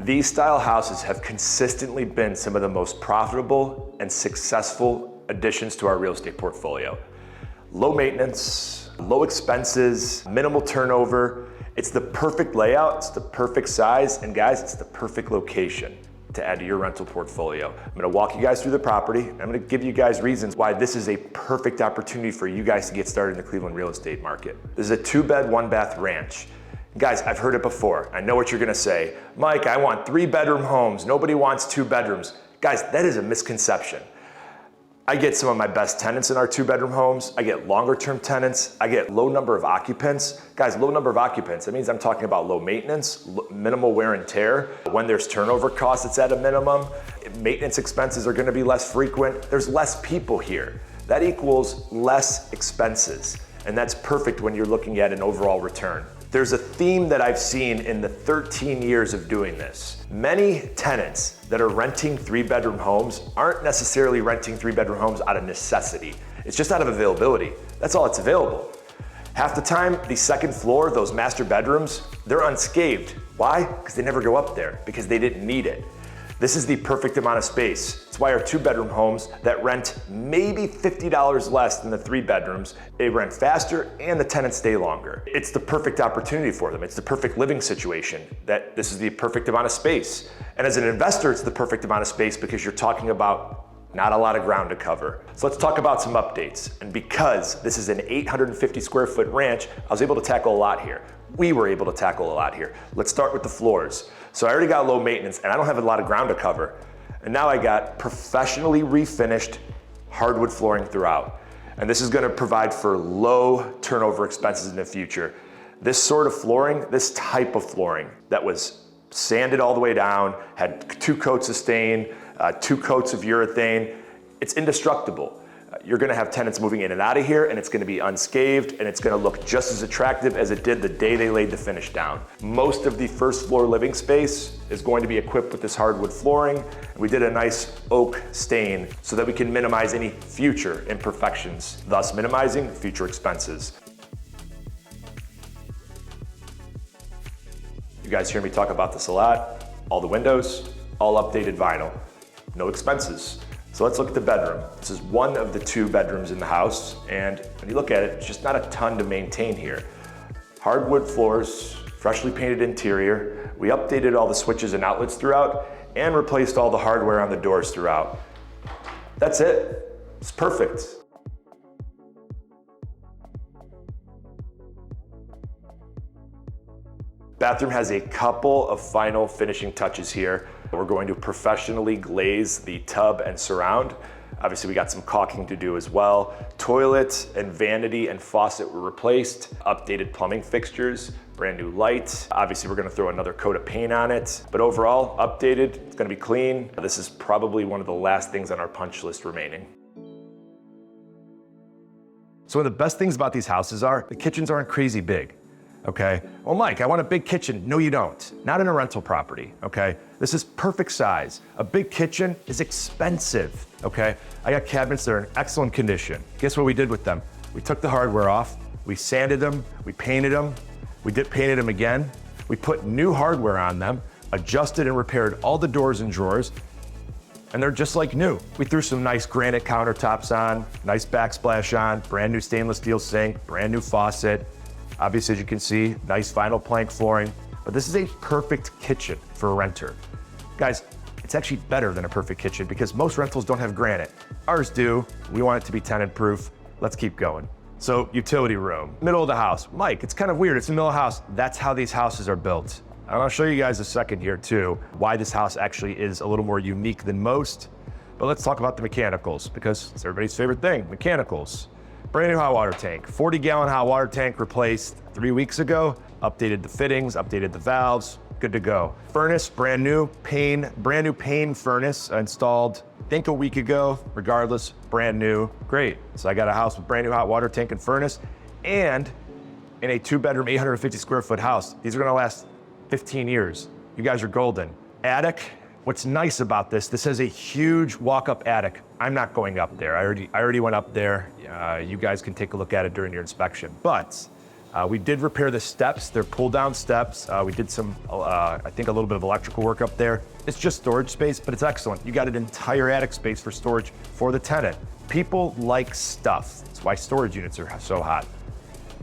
These style houses have consistently been some of the most profitable and successful additions to our real estate portfolio. Low maintenance, low expenses, minimal turnover. It's the perfect layout, it's the perfect size, and guys, it's the perfect location to add to your rental portfolio. I'm gonna walk you guys through the property. I'm gonna give you guys reasons why this is a perfect opportunity for you guys to get started in the Cleveland real estate market. This is a 2-bed, 1-bath ranch. Guys, I've heard it before. I know what you're gonna say. Mike, I want 3-bedroom homes. Nobody wants 2 bedrooms. Guys, that is a misconception. I get some of my best tenants in our 2-bedroom homes. I get longer term tenants. I get low number of occupants. Guys, low number of occupants, that means I'm talking about low maintenance, minimal wear and tear. When there's turnover costs, it's at a minimum. Maintenance expenses are gonna be less frequent. There's less people here. That equals less expenses. And that's perfect when you're looking at an overall return. There's a theme that I've seen in the 13 years of doing this. Many tenants that are renting 3-bedroom homes aren't necessarily renting 3-bedroom homes out of necessity. It's just out of availability. That's all that's available. Half the time, the second floor, those master bedrooms, they're unscathed. Why? Because they never go up there, because they didn't need it. This is the perfect amount of space. It's why our 2-bedroom homes that rent maybe $50 less than the 3 bedrooms, they rent faster and the tenants stay longer. It's the perfect opportunity for them. It's the perfect living situation that this is the perfect amount of space. And as an investor, it's the perfect amount of space because you're talking about not a lot of ground to cover. So let's talk about some updates. And because this is an 850 square foot ranch, I was able to tackle a lot here. We were able to tackle a lot here. Let's start with the floors. So I already got low maintenance and I don't have a lot of ground to cover. And now I got professionally refinished hardwood flooring throughout. And this is gonna provide for low turnover expenses in the future. This sort of flooring, this type of flooring that was sanded all the way down, had 2 coats of stain, 2 coats of urethane, it's indestructible. You're gonna have tenants moving in and out of here and it's gonna be unscathed and it's gonna look just as attractive as it did the day they laid the finish down. Most of the first floor living space is going to be equipped with this hardwood flooring. We did a nice oak stain so that we can minimize any future imperfections, thus minimizing future expenses. You guys hear me talk about this a lot. All the windows, all updated vinyl, no expenses. So let's look at the bedroom. This is one of the 2 bedrooms in the house, and when you look at it, it's just not a ton to maintain here. Hardwood floors, freshly painted interior. We updated all the switches and outlets throughout, and replaced all the hardware on the doors throughout. That's it. It's perfect. Bathroom has a couple of final finishing touches here. We're going to professionally glaze the tub and surround. Obviously, we got some caulking to do as well. Toilet and vanity and faucet were replaced. Updated plumbing fixtures, brand new light. Obviously, we're gonna throw another coat of paint on it. But overall, updated, it's gonna be clean. This is probably one of the last things on our punch list remaining. So one of the best things about these houses are the kitchens aren't crazy big. Okay, well, Mike, I want a big kitchen. No, you don't. Not in a rental property, okay? This is perfect size. A big kitchen is expensive, okay? I got cabinets that are in excellent condition. Guess what we did with them? We took the hardware off, we sanded them, we painted them, painted them again. We put new hardware on them, adjusted and repaired all the doors and drawers, and they're just like new. We threw some nice granite countertops on, nice backsplash on, brand new stainless steel sink, brand new faucet. Obviously, as you can see, nice vinyl plank flooring, but this is a perfect kitchen for a renter. Guys, it's actually better than a perfect kitchen because most rentals don't have granite. Ours do. We want it to be tenant proof. Let's keep going. So, utility room, middle of the house. Mike, it's kind of weird, it's in the middle of the house. That's how these houses are built. And I'll show you guys a second here too, why this house actually is a little more unique than most. But let's talk about the mechanicals because it's everybody's favorite thing, mechanicals. Brand new hot water tank, 40-gallon hot water tank replaced 3 weeks ago. Updated the fittings, updated the valves, good to go. Furnace, brand new pane furnace installed, I think a week ago. Regardless, brand new, great. So I got a house with brand new hot water tank and furnace, and in a 2-bedroom, 850 square foot house. These are gonna last 15 years. You guys are golden. Attic. What's nice about this has a huge walk-up attic. I'm not going up there. I already went up there. You guys can take a look at it during your inspection. But We did repair the steps. They're pull-down steps. We did some, I think a little bit of electrical work up there. It's just storage space, but it's excellent. You got an entire attic space for storage for the tenant. People like stuff. That's why storage units are so hot.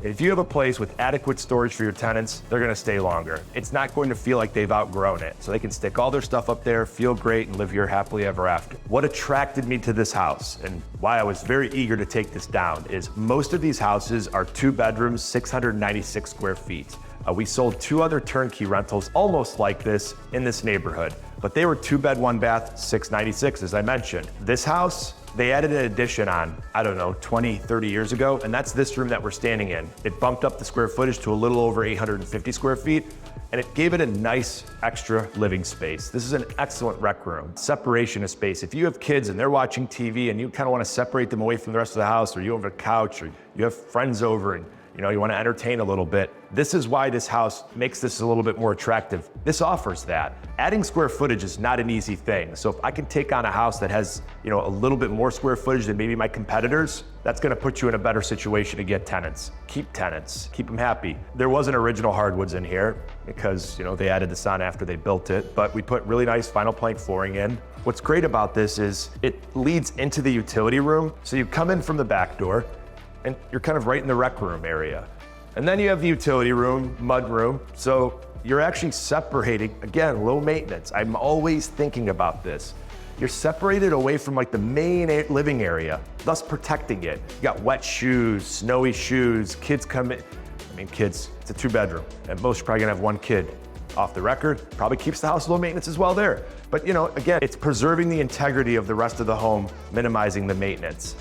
If you have a place with adequate storage for your tenants, they're gonna stay longer. It's not going to feel like they've outgrown it. So they can stick all their stuff up there, feel great, and live here happily ever after. What attracted me to this house and why I was very eager to take this down is most of these houses are 2 bedrooms, 696 square feet. We sold 2 other turnkey rentals almost like this in this neighborhood, but they were 2 bed, 1 bath, 696, as I mentioned. This house, they added an addition on, I don't know, 20, 30 years ago, and that's this room that we're standing in. It bumped up the square footage to a little over 850 square feet, and it gave it a nice extra living space. This is an excellent rec room. Separation of space. If you have kids and they're watching TV and you kind of want to separate them away from the rest of the house, or you have a couch, or you have friends over and you want to entertain a little bit, this is why this house makes this a little bit more attractive. This offers that. Adding square footage is not an easy thing. So if I can take on a house that has, a little bit more square footage than maybe my competitors, that's going to put you in a better situation to get tenants. Keep tenants, keep them happy. There wasn't original hardwoods in here because, they added this on after they built it, but we put really nice vinyl plank flooring in. What's great about this is it leads into the utility room. So you come in from the back door, and you're kind of right in the rec room area. And then you have the utility room, mud room. So you're actually separating, again, low maintenance. I'm always thinking about this. You're separated away from like the main living area, thus protecting it. You got wet shoes, snowy shoes, kids come in. Kids, it's a 2 bedroom, and most are probably gonna have 1 kid. Off the record, probably keeps the house low maintenance as well there. But again, it's preserving the integrity of the rest of the home, minimizing the maintenance.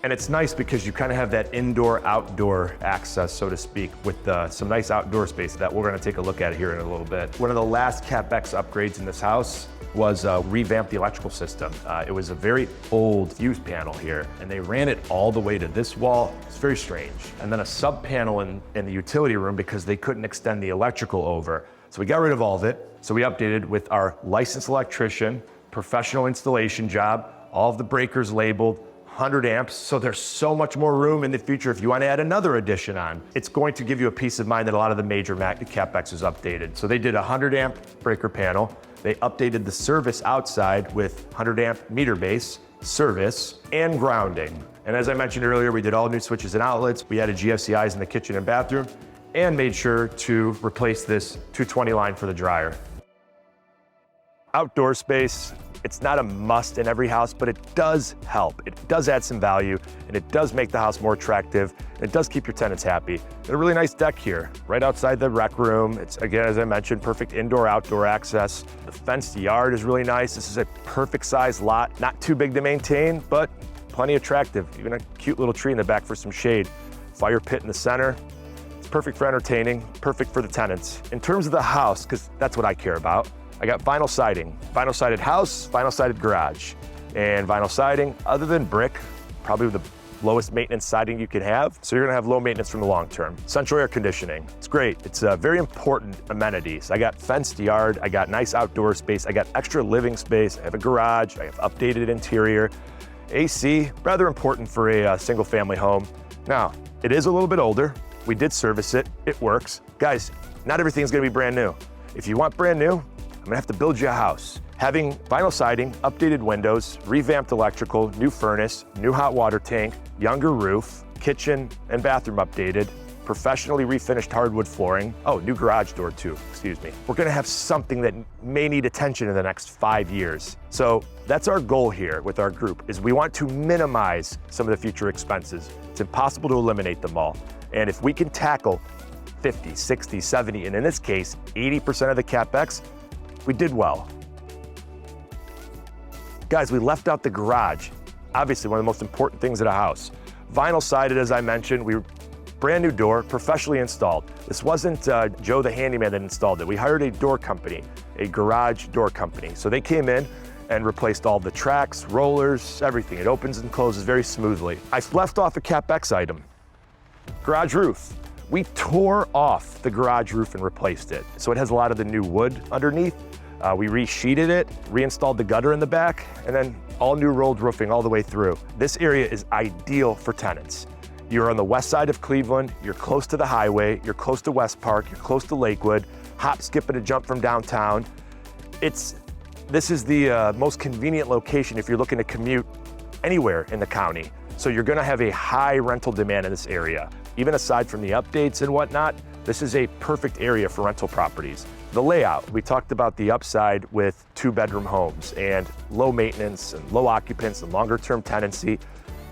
And it's nice because you kind of have that indoor-outdoor access, so to speak, with some nice outdoor space that we're gonna take a look at here in a little bit. One of the last CapEx upgrades in this house was revamp the electrical system. It was a very old fuse panel here, and they ran it all the way to this wall. It's very strange. And then a sub panel in the utility room because they couldn't extend the electrical over. So we got rid of all of it. So we updated with our licensed electrician, professional installation job, all of the breakers labeled, 100 amps, so there's so much more room in the future if you want to add another addition on. It's going to give you a peace of mind that a lot of the major CapEx is updated. So they did a 100 amp breaker panel. They updated the service outside with 100 amp meter base, service, and grounding. And as I mentioned earlier, we did all new switches and outlets. We added GFCIs in the kitchen and bathroom and made sure to replace this 220 line for the dryer. Outdoor space. It's not a must in every house, but it does help. It does add some value, and it does make the house more attractive, and it does keep your tenants happy. Got a really nice deck here, right outside the rec room. It's, again, as I mentioned, perfect indoor-outdoor access. The fenced yard is really nice. This is a perfect size lot, not too big to maintain, but plenty attractive. Even a cute little tree in the back for some shade. Fire pit in the center. It's perfect for entertaining, perfect for the tenants. In terms of the house, because that's what I care about, I got vinyl siding, vinyl sided house, vinyl sided garage, and vinyl siding, other than brick, probably the lowest maintenance siding you can have. So you're gonna have low maintenance from the long term. Central air conditioning, it's great. It's a very important amenities. I got fenced yard, I got nice outdoor space, I got extra living space, I have a garage, I have updated interior. AC, rather important for a single family home. Now, it is a little bit older. We did service it, it works. Guys, not everything's gonna be brand new. If you want brand new, I'm gonna have to build you a house. Having vinyl siding, updated windows, revamped electrical, new furnace, new hot water tank, younger roof, kitchen and bathroom updated, professionally refinished hardwood flooring. Oh, new garage door too, excuse me. We're gonna have something that may need attention in the next 5 years. So that's our goal here with our group, is we want to minimize some of the future expenses. It's impossible to eliminate them all. And if we can tackle 50, 60, 70, and in this case, 80% of the CapEx, we did well. Guys, we left out the garage. Obviously, one of the most important things at a house. Vinyl sided, as I mentioned, brand new door, professionally installed. This wasn't Joe the handyman that installed it. We hired a door company, a garage door company. So they came in and replaced all the tracks, rollers, everything. It opens and closes very smoothly. I left off a CapEx item, garage roof. We tore off the garage roof and replaced it. So it has a lot of the new wood underneath. We re-sheeted it, reinstalled the gutter in the back, and then all new rolled roofing all the way through. This area is ideal for tenants. You're on the west side of Cleveland, you're close to the highway, you're close to West Park, you're close to Lakewood, hop, skip, and a jump from downtown. This is the most convenient location if you're looking to commute anywhere in the county. So you're gonna have a high rental demand in this area. Even aside from the updates and whatnot, this is a perfect area for rental properties. The layout, we talked about the upside with 2-bedroom homes and low maintenance and low occupants and longer term tenancy.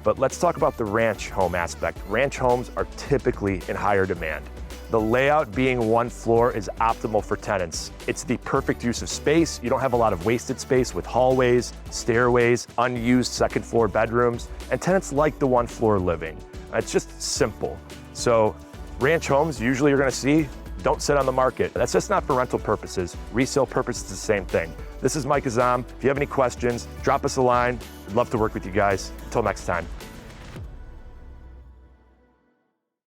But let's talk about the ranch home aspect. Ranch homes are typically in higher demand. The layout being one floor is optimal for tenants. It's the perfect use of space. You don't have a lot of wasted space with hallways, stairways, unused second floor bedrooms, and tenants like the one floor living. It's just simple. So ranch homes, usually you're gonna see, don't sit on the market. That's just not for rental purposes. Resale purposes, the same thing. This is Mike Azzam. If you have any questions, drop us a line. I'd love to work with you guys. Until next time.